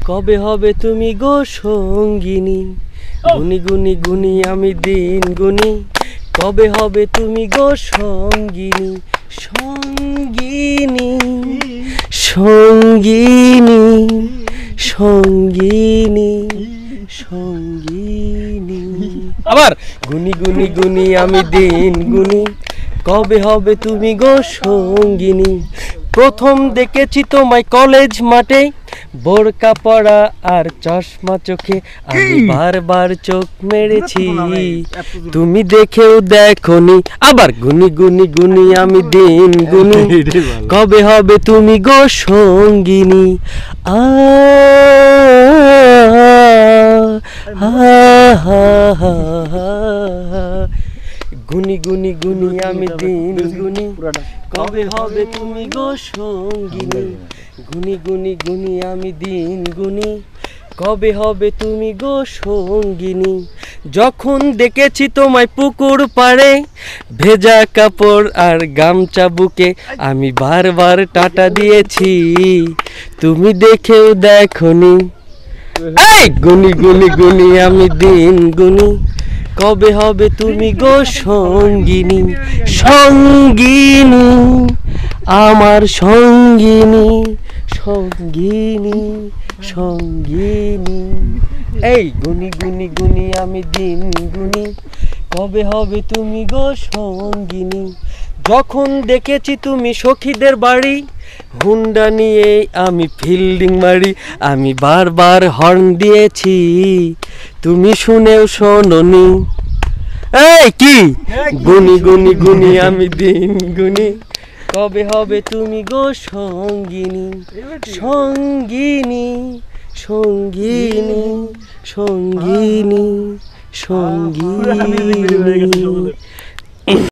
কবে হবে তুমি গো সঙ্গিনী গুনি গুনি গুনি আমি দিন গুনি কবে হবে তুমি গো সঙ্গিনী সঙ্গিনী সঙ্গিনী সঙ্গিনী সঙ্গিনী আবার গুনি গুনি গুনি আমি দিন গুনি কবে হবে তুমি গো সঙ্গিনী প্রথম দেখেছি তোমায় কলেজ মাঠে বোরকা পরা আর চশমা চোখে আমি বারবার চোখ মেরেছি তুমি দেখেও দেখোনি আবার গুনি গুনি গুনি আমি দিন গুনি কবে হবে তুমি গো সঙ্গিনী আ গুনি গুনি গুনি আমি দিন গুনি কবে হবে তুমি গো সঙ্গিনী গুনি গুনি গুনি আমি দিন গুনি কবে হবে তুমি গো সঙ্গিনী যখন দেখেছি তোমায় পুকুর পাড়ে ভেজা কাপড় আর গামছা বুকে আমি বারবার টাটা দিয়েছি তুমি দেখেও দেখোনি এই গুনি গুনি গুনি আমি দিন গুনি কবে হবে তুমি গো সঙ্গিনী সঙ্গিনী আমার সঙ্গিনী সঙ্গিনী সঙ্গিনী এই গুনি গুনি গুনি আমি দিন গুনি কবে হবে তুমি গো সঙ্গিনী যখন দেখেছি তুমি সখীদের বাড়ি হুন্ডা নিয়ে আমি ফিল্ডিং মারি আমি বারবার হর্ন দিয়েছি তুমি শুনেও শোনোনি এই কি গুনি গুনি গুনি আমি দিন গুনি কবে হবে তুমি গো সঙ্গিনী সঙ্গিনী সঙ্গিনী সঙ্গিনী সঙ্গিনী